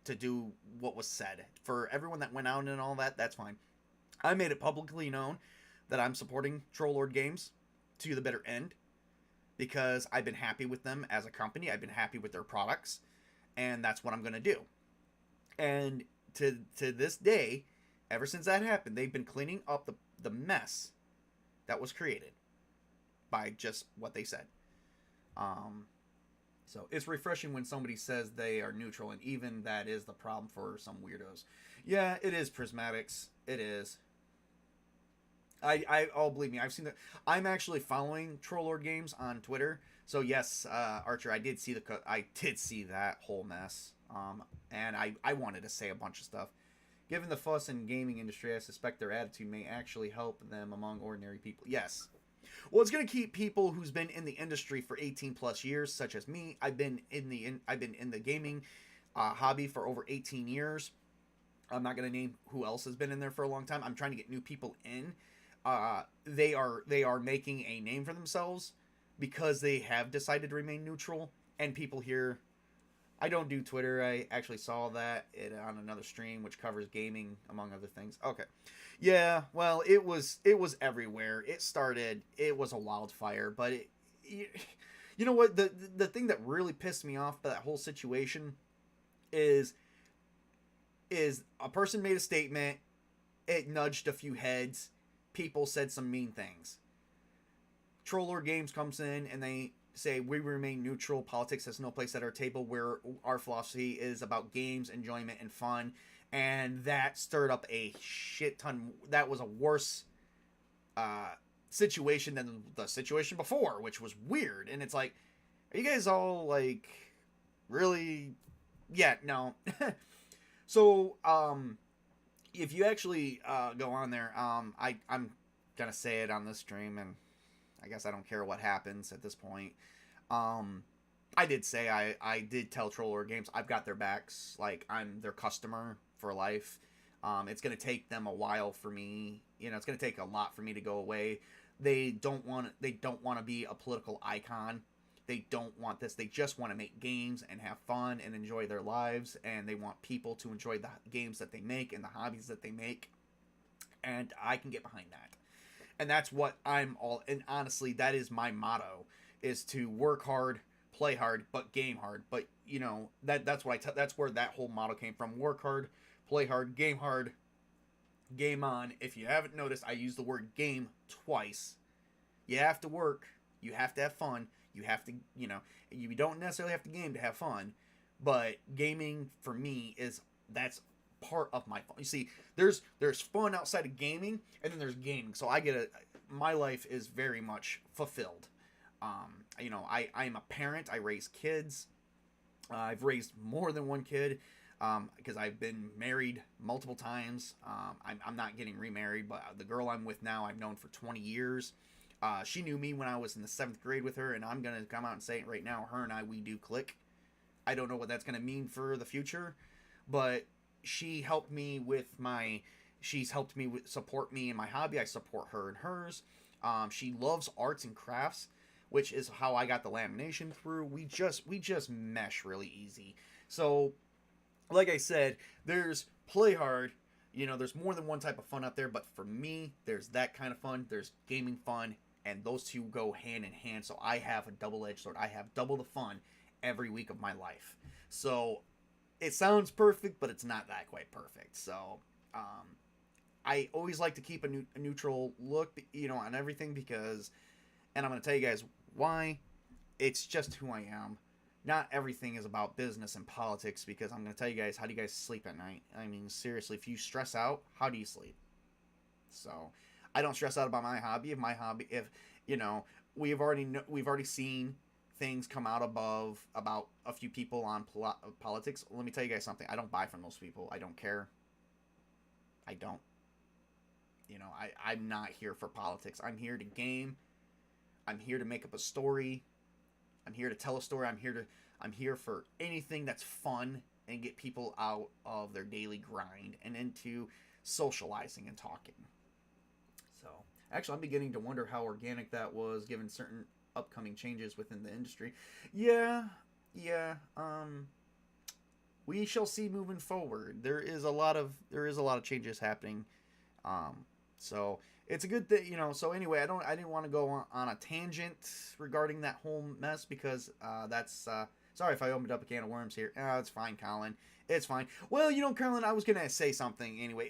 to do what was said. For everyone that went out and all that, that's fine. I made it publicly known that I'm supporting Troll Lord Games to the bitter end because I've been happy with them as a company. I've been happy with their products, and that's what I'm going to do. And to this day, ever since that happened, they've been cleaning up the mess that was created by just what they said. So it's refreshing when somebody says they are neutral, and even that is the problem for some weirdos. Yeah, it is Prismatics. It is. Believe me, I've seen that. I'm actually following Troll Lord Games on Twitter. So yes, Archer, I did see that whole mess. And I wanted to say a bunch of stuff. Given the fuss in gaming industry, I suspect their attitude may actually help them among ordinary people. Yes. Well, it's going to keep people who's been in the industry for 18 plus years, such as me. I've been in the gaming hobby for over 18 years. I'm not going to name who else has been in there for a long time. I'm trying to get new people in. They are making a name for themselves because they have decided to remain neutral. And people here, I don't do Twitter. I actually saw that on another stream, which covers gaming among other things. Okay. Yeah, well, it was everywhere. It was a wildfire, but you know what? The thing that really pissed me off about that whole situation is a person made a statement, it nudged a few heads, people said some mean things. Troll Lord Games comes in and they say, we remain neutral, politics has no place at our table, where our philosophy is about games, enjoyment, and fun. And that stirred up a shit ton. That was a worse situation than the situation before, which was weird. And it's like, are you guys all like really? Yeah, no. So, if you actually go on there, I'm gonna say it on this stream, and I guess I don't care what happens at this point. I did say I did tell Troll Lord Games I've got their backs. Like, I'm their customer for life. It's gonna take them a while for me. You know, it's gonna take a lot for me to go away. They don't want to be a political icon. They don't want this. They just want to make games and have fun and enjoy their lives. And they want people to enjoy the games that they make and the hobbies that they make. And I can get behind that. And that's what I'm all. And honestly, that is my motto: is to work hard, play hard, but game hard. But you know that's where that whole motto came from: work hard, play hard, game on. If you haven't noticed, I use the word game twice. You have to work. You have to have fun. You have to, you don't necessarily have to game to have fun, but gaming for me that's part of my fun. You see, there's fun outside of gaming, and then there's gaming. So my life is very much fulfilled. I'm a parent. I raise kids. I've raised more than one kid, because I've been married multiple times. I'm not getting remarried, but the girl I'm with now, I've known for 20 years. She knew me when I was in the 7th grade with her, and I'm going to come out and say it right now, her and I, we do click. I don't know what that's going to mean for the future, but she's helped me support me in my hobby. I support her in hers. She loves arts and crafts, which is how I got the lamination through. We just mesh really easy. So, like I said, there's play hard, There's more than one type of fun out there, but for me, there's that kind of fun. There's gaming fun, and those two go hand in hand. So I have a double-edged sword. I have double the fun every week of my life. So it sounds perfect, but it's not that quite perfect. So I always like to keep a neutral look, on everything because, and I'm going to tell you guys why. It's just who I am. Not everything is about business and politics, because I'm going to tell you guys, how do you guys sleep at night? I mean, seriously, if you stress out, how do you sleep? So I don't stress out about my hobby. We've already seen things come out about a few people on politics. Let me tell you guys something. I don't buy from those people. I don't care. I don't. I'm not here for politics. I'm here to game. I'm here to make up a story. I'm here to tell a story. I'm here for anything that's fun and get people out of their daily grind and into socializing and talking. So, actually, I'm beginning to wonder how organic that was, given certain upcoming changes within the industry. Yeah. We shall see moving forward. There is a lot of changes happening. So it's a good thing, So anyway, I didn't want to go on a tangent regarding that whole mess, because that's sorry if I opened up a can of worms here. It's fine, Colin. It's fine. Well, Colin, I was gonna say something anyway.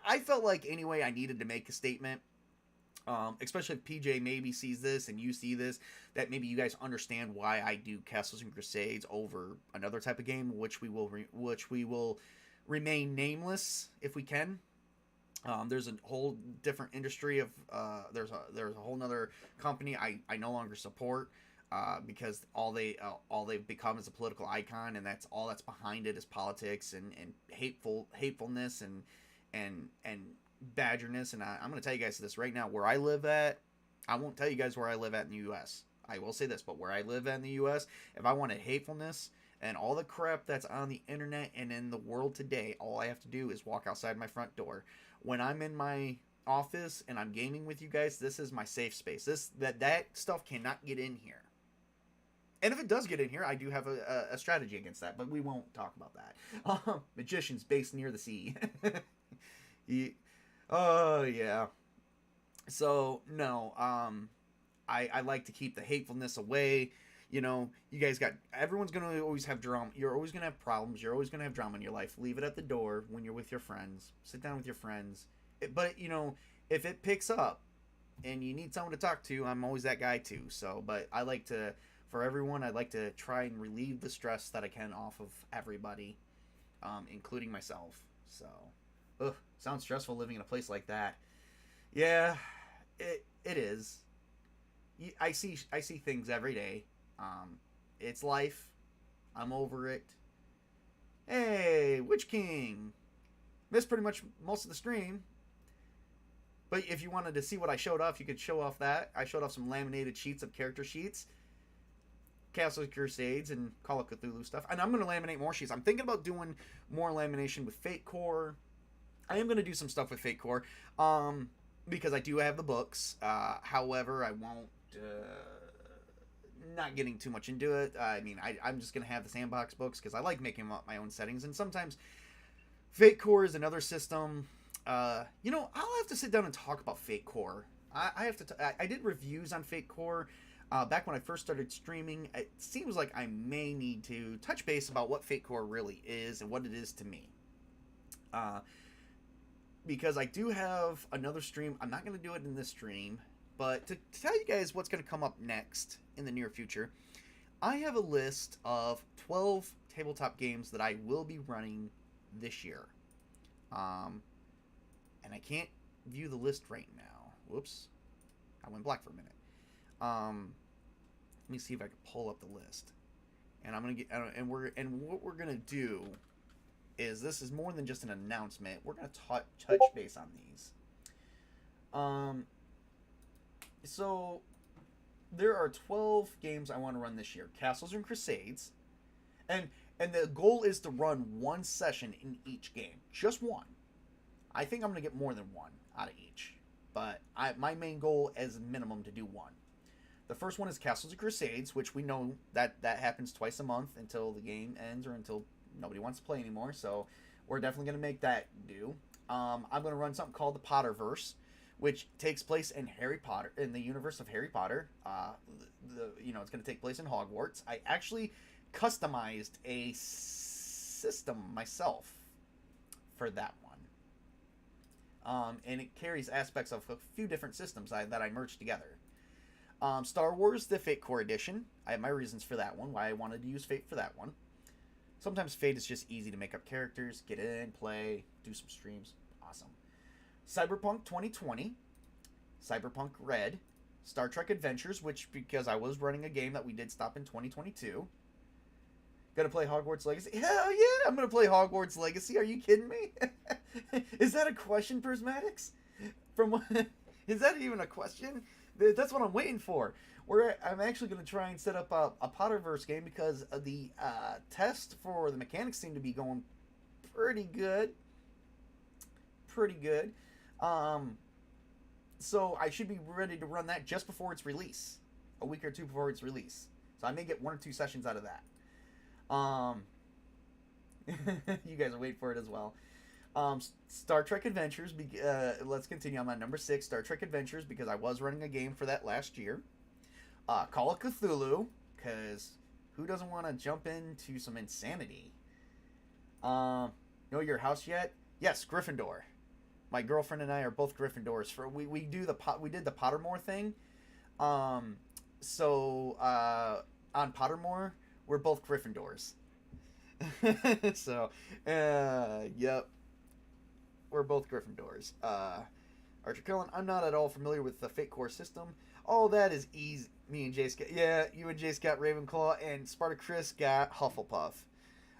I felt like anyway I needed to make a statement. Especially if PJ maybe sees this and you see this, that maybe you guys understand why I do Castles and Crusades over another type of game, which we will remain nameless if we can. There's a whole different industry of there's a whole nother company I no longer support because all they've become is a political icon, and that's all that's behind it is politics and hatefulness and badgerness. And I'm going to tell you guys this right now. Where I live at, I won't tell you guys where I live at in the U.S. I will say this, but where I live at in the U.S., if I wanted hatefulness and all the crap that's on the internet and in the world today, all I have to do is walk outside my front door. When I'm in my office and I'm gaming with you guys, this is my safe space. That stuff cannot get in here. And if it does get in here, I do have a strategy against that, but we won't talk about that. Magicians based near the sea. Oh, yeah. So, no, I like to keep the hatefulness away. You guys everyone's going to always have drama. You're always going to have problems. You're always going to have drama in your life. Leave it at the door when you're with your friends. Sit down with your friends. But, if it picks up and you need someone to talk to, I'm always that guy too. So, but I like to, for everyone, I like to try and relieve the stress that I can off of everybody, including myself. So, sounds stressful living in a place like that. Yeah, it is. I see things every day. It's life. I'm over it. Hey, Witch King. Missed pretty much most of the stream. But if you wanted to see what I showed off, you could show off that. I showed off some laminated sheets of character sheets. Castles and Crusades and Call of Cthulhu stuff. And I'm going to laminate more sheets. I'm thinking about doing more lamination with Fate Core. I am going to do some stuff with Fate Core. Because I do have the books. However, I won't... not getting too much into it. I'm just going to have the sandbox books because I like making up my own settings. And sometimes Fate Core is another system. I'll have to sit down and talk about Fate Core. I did reviews on Fate Core back when I first started streaming. It seems like I may need to touch base about what Fate Core really is and what it is to me. Because I do have another stream. I'm not going to do it in this stream. But to tell you guys what's going to come up next in the near future, I have a list of 12 tabletop games that I will be running this year. And I can't view the list right now. Whoops. I went black for a minute. Let me see if I can pull up the list. And I'm going to get... And what we're going to do is... This is more than just an announcement. We're going to touch base on these. So, there are 12 games I want to run this year. Castles and Crusades. And the goal is to run one session in each game. Just one. I think I'm going to get more than one out of each. But my main goal is minimum to do one. The first one is Castles and Crusades, which we know that happens twice a month until the game ends or until nobody wants to play anymore. So, we're definitely going to make that do. I'm going to run something called the Potterverse, which takes place in Harry Potter, in the universe of Harry Potter. It's going to take place in Hogwarts. I actually customized a system myself for that one. And it carries aspects of a few different systems that I merged together. Star Wars, the Fate Core Edition. I have my reasons for that one, why I wanted to use Fate for that one. Sometimes Fate is just easy to make up characters, get in, play, do some streams. Awesome. Cyberpunk 2020, Cyberpunk Red, Star Trek Adventures, which, because I was running a game that we did stop in 2022. Gonna play Hogwarts Legacy? Hell yeah, I'm gonna play Hogwarts Legacy. Are you kidding me? Is that a question, Prismatics? Is that even a question? That's what I'm waiting for. I'm actually going to try and set up a Potterverse game because the test for the mechanics seem to be going pretty good. So I should be ready to run that just before its release. A week or two before its release. So I may get 1 or 2 sessions out of that. You guys are waiting for it as well. Star Trek Adventures. Let's continue. I'm on number 6, Star Trek Adventures, because I was running a game for that last year. Call of Cthulhu, because who doesn't want to jump into some insanity? Know your house yet? Yes, Gryffindor. My girlfriend and I are both Gryffindors. We did the Pottermore thing. So on Pottermore, we're both Gryffindors. So, yep. We're both Gryffindors. ArcherColin, I'm not at all familiar with the Fate Core system. Oh, that is easy. Me and Jace got... Yeah, you and Jace got Ravenclaw, and Spartacus got Hufflepuff.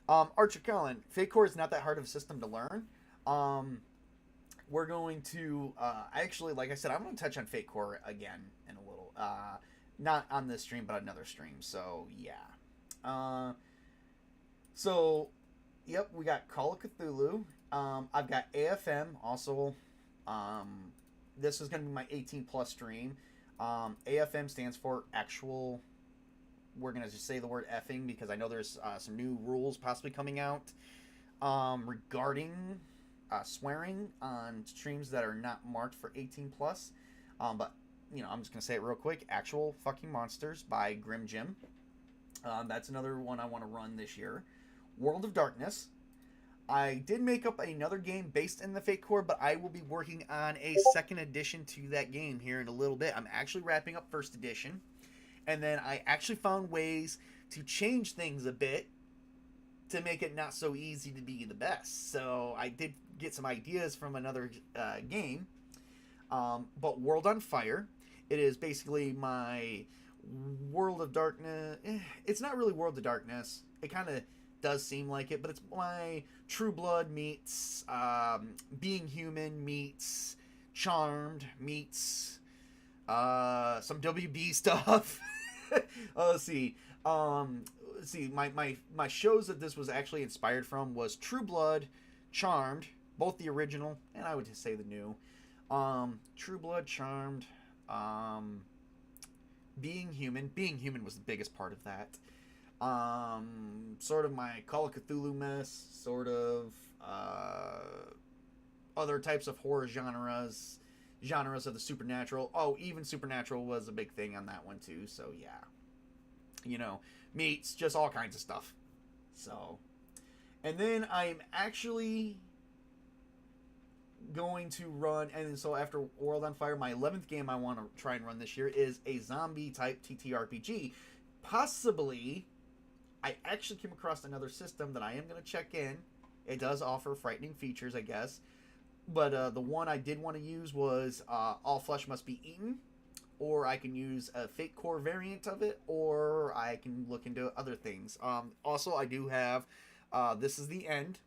ArcherColin, Fate Core is not that hard of a system to learn. We're going to... actually, like I said, I'm going to touch on Fate Core again in a little. Not on this stream, but another stream. So, yeah. Yep, we got Call of Cthulhu. I've got AFM also. This is going to be my 18 plus stream. AFM stands for actual. We're going to just say the word effing because I know there's some new rules possibly coming out regarding swearing on streams that are not marked for 18 plus. But I'm just going to say it real quick. Actual Fucking Monsters by Grim Jim. That's another one I want to run this year. World of Darkness. I did make up another game based in the Fate Core, but I will be working on a second edition to that game here in a little bit. I'm actually wrapping up first edition, and then I actually found ways to change things a bit to make it not so easy to be the best. So I did get some ideas from another game, but World on Fire. It is basically my World of Darkness. It's not really World of Darkness. It kind of does seem like it, but it's my True Blood meets Being Human meets Charmed meets some WB stuff. Let's see. My shows that this was actually inspired from was True Blood, Charmed, both the original and I would just say the new. True Blood, Charmed, Being Human. Being Human was the biggest part of that. Sort of my Call of Cthulhu mess, sort of other types of horror genres of the supernatural. Oh, even supernatural was a big thing on that one too, so yeah. Meets just all kinds of stuff. So, and then I'm actually going to run, and so after World on Fire, my 11th game I want to try and run this year is a zombie type TTRPG. Possibly, I actually came across another system that I am going to check in. It does offer frightening features, I guess. But the one I did want to use was All Flesh Must Be Eaten. Or I can use a Fate Core variant of it. Or I can look into other things. Also, I do have This Is the End.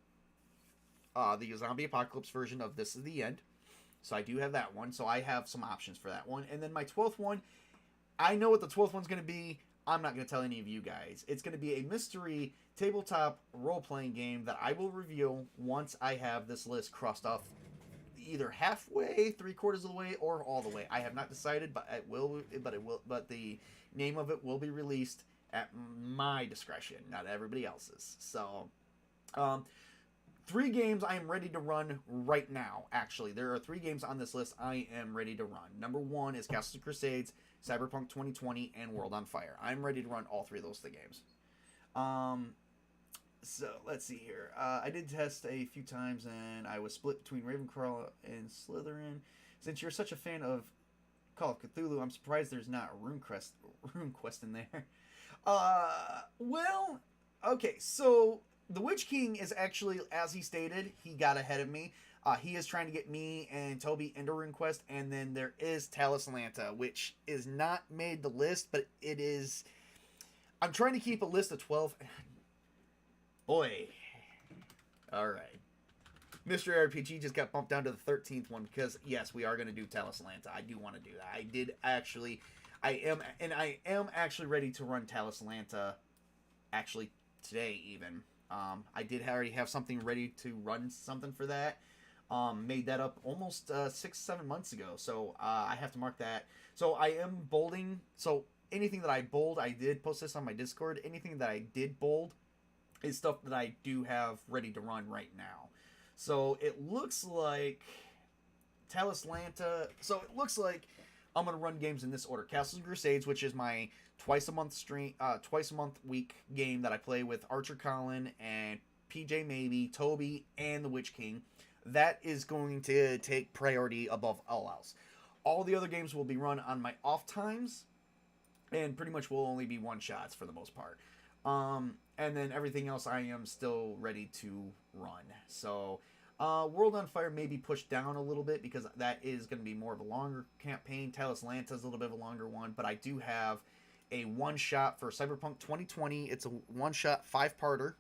The zombie apocalypse version of This Is the End. So I do have that one. So I have some options for that one. And then my 12th one, I know what the 12th one's going to be. I'm not going to tell any of you guys. It's going to be a mystery tabletop role-playing game that I will reveal once I have this list crossed off either halfway, 3/4 of the way, or all the way. I have not decided, but but the name of it will be released at my discretion, not everybody else's. So, 3 games I am ready to run right now, actually. There are 3 games on this list I am ready to run. Number 1 is Castles and Crusades, Cyberpunk 2020, and World on Fire. I'm ready to run all 3 of those games. So, let's see here. I did test a few times, and I was split between Ravenclaw and Slytherin. Since you're such a fan of Call of Cthulhu, I'm surprised there's not a RuneQuest in there. Well, okay, so the Witch King is actually, as he stated, he got ahead of me. He is trying to get me and Tobey into RuneQuest, and then there is Talislanta, which is not made the list, but it is... I'm trying to keep a list of 12. Boy. Alright. Mr. RPG just got bumped down to the 13th one, because, yes, we are going to do Talislanta. I do want to do that. I did actually... I am actually ready to run Talislanta, actually, today, even. I did already have something ready to run something for that. Made that up almost 6-7 months ago, so I have to mark that. So I am bolding. So anything that I bold, I did post this on my Discord. Anything that I did bold is stuff that I do have ready to run right now. So it looks like Talislanta. So it looks like I'm gonna run games in this order: Castles and Crusades, which is my twice a month week game that I play with ArcherColin and PJ Maybe, Tobey, and the Witch King. That is going to take priority above all else. All the other games will be run on my off times, and pretty much will only be one shots for the most part. And then everything else I am still ready to run. So World on Fire may be pushed down a little bit because that is going to be more of a longer campaign. Talislanta is a little bit of a longer one, but I do have a one-shot for Cyberpunk 2020. It's a one-shot 5-parter.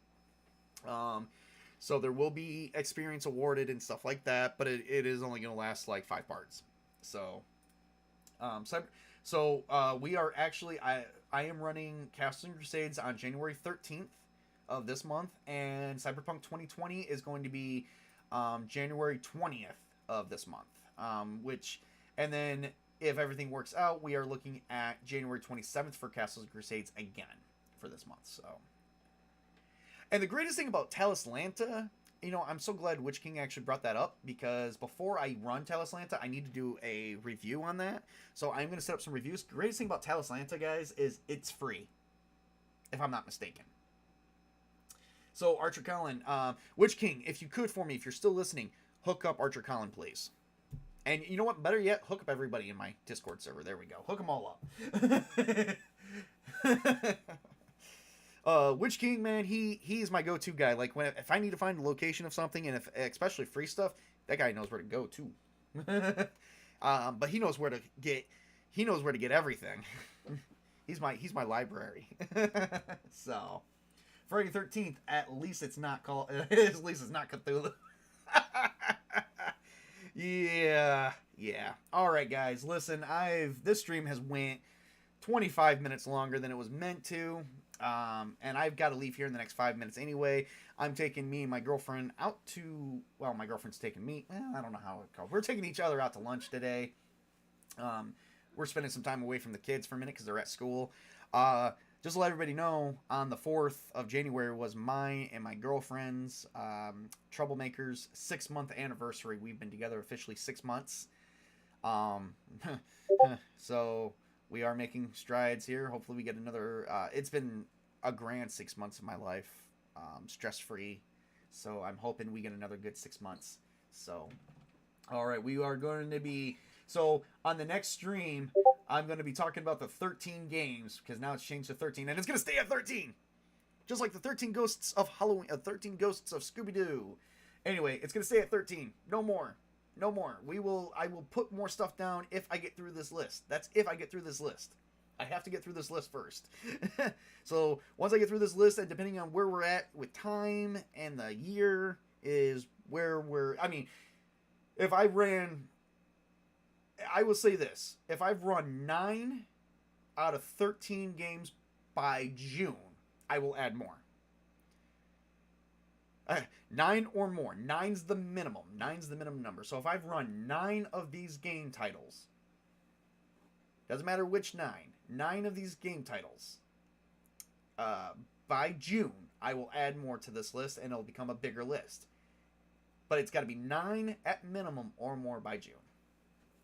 So there will be experience awarded and stuff like that, but it is only going to last like 5 parts. So, we are actually, I am running Castles and Crusades on January 13th of this month, and Cyberpunk 2020 is going to be January 20th of this month. And then if everything works out, we are looking at January 27th for Castles and Crusades again for this month. So, and the greatest thing about Talislanta, I'm so glad Witch King actually brought that up, because before I run Talislanta, I need to do a review on that. So I'm going to set up some reviews. The greatest thing about Talislanta, guys, is it's free, if I'm not mistaken. So ArcherColin, Witch King, if you could for me, if you're still listening, hook up ArcherColin, please. And you know what? Better yet, hook up everybody in my Discord server. There we go. Hook them all up. Witch King, man, he's my go-to guy. Like, if I need to find a location of something, and especially free stuff, that guy knows where to go to. But he knows where to get everything. he's my library. So, Friday 13th. At least it's not Cthulhu. Yeah. All right, guys. Listen, this stream has went 25 minutes longer than it was meant to. And I've got to leave here in the next 5 minutes anyway. I'm taking me and my girlfriend out to, my girlfriend's taking me. I don't know how it goes. We're taking each other out to lunch today. We're spending some time away from the kids for a minute because they're at school. Just to let everybody know, on the 4th of January was mine and my girlfriend's Troublemakers 6-month anniversary. We've been together officially 6 months. So we are making strides here. Hopefully we get another... it's been a grand 6 months of my life, stress-free. So I'm hoping we get another good 6 months. So, all right, we are going to be... So on the next stream, I'm going to be talking about the 13 games, because now it's changed to 13, and it's going to stay at 13! Just like the 13 Ghosts of Halloween, 13 Ghosts of Scooby-Doo. Anyway, it's going to stay at 13. No more. I will put more stuff down if I get through this list. That's if I get through this list. I have to get through this list first. So, once I get through this list, and depending on where we're at with time and the year, is where if I will say this. If I've run 9 out of 13 games by June, I will add more. 9 or more. 9's the minimum. 9's the minimum number. So if I've run 9 of these game titles, doesn't matter which 9 of these game titles, by June, I will add more to this list, and it'll become a bigger list. but it's got to be 9 at minimum or more by June.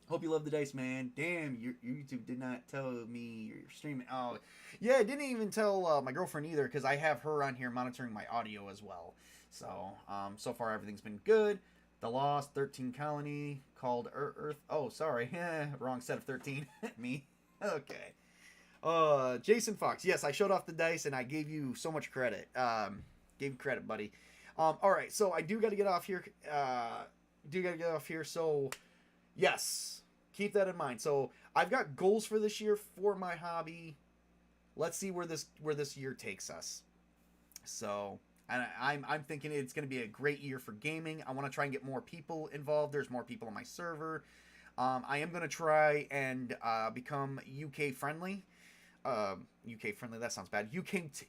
Hope you love the dice, man. Damn, your YouTube did not tell me you're streaming. Oh, yeah, it didn't even tell my girlfriend either, because I have her on here monitoring my audio as well. So, so far everything's been good. The Lost, 13 Colony, called Earth. Oh, sorry. Wrong set of 13. Me. Okay. Jason Fox. Yes, I showed off the dice, and I gave you so much credit. Gave you credit, buddy. Alright, so I do got to get off here. So, yes. Keep that in mind. So I've got goals for this year for my hobby. Let's see where this year takes us. So, and I'm thinking it's going to be a great year for gaming. I want to try and get more people involved. There's more people on my server. I am going to try and become UK friendly. UK friendly. That sounds bad. UK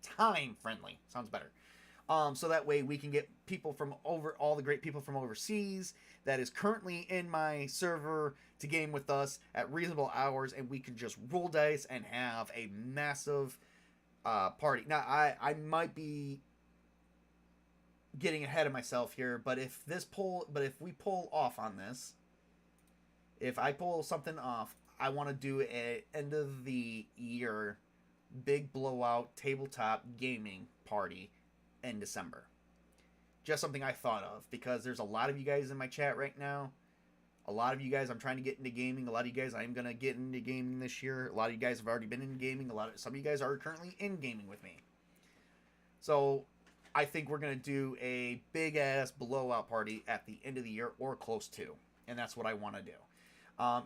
time friendly. Sounds better. So that way we can get people from all the great people from overseas that is currently in my server to game with us at reasonable hours, and we can just roll dice and have a massive party. Now, I might be getting ahead of myself here, but if we pull off on this, if I pull something off, I want to do a end of the year big blowout tabletop gaming party in December. Just something I thought of, because there's a lot of you guys in my chat right now. A lot of you guys I'm trying to get into gaming. A lot of you guys I'm going to get into gaming this year. A lot of you guys have already been in gaming. Some of you guys are currently in gaming with me. So I think we're going to do a big ass blowout party at the end of the year, or close to. And that's what I want to do.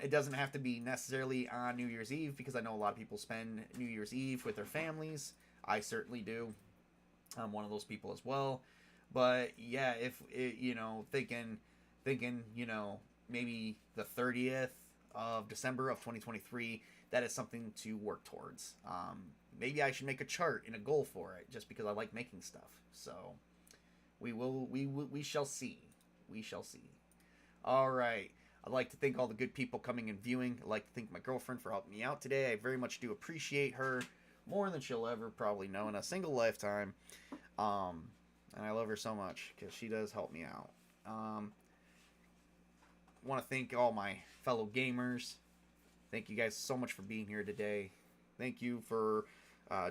It doesn't have to be necessarily on New Year's Eve, because I know a lot of people spend New Year's Eve with their families. I certainly do. I'm one of those people as well. But yeah, if it, thinking, maybe the 30th of December of 2023, that is something to work towards. Maybe I should make a chart and a goal for it, just because I like making stuff. So we shall see. We shall see. All right. I'd like to thank all the good people coming and viewing. I'd like to thank my girlfriend for helping me out today. I very much do appreciate her, more than she'll ever probably know in a single lifetime. And I love her so much, because she does help me out. Want to thank all my fellow gamers. Thank you guys so much for being here today. Thank you for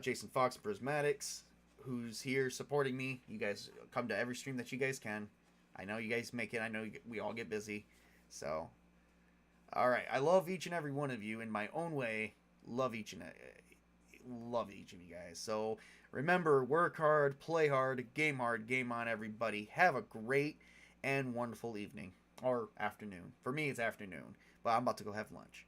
Jason Fox and Prismatics, who's here supporting me. You guys come to every stream that you guys can. I know you guys make it. I know we all get busy. So, all right. I love each and every one of you in my own way. Love each of you guys. So remember, work hard, play hard, game on, everybody. Have a great and wonderful evening or afternoon. For me, it's afternoon, but I'm about to go have lunch.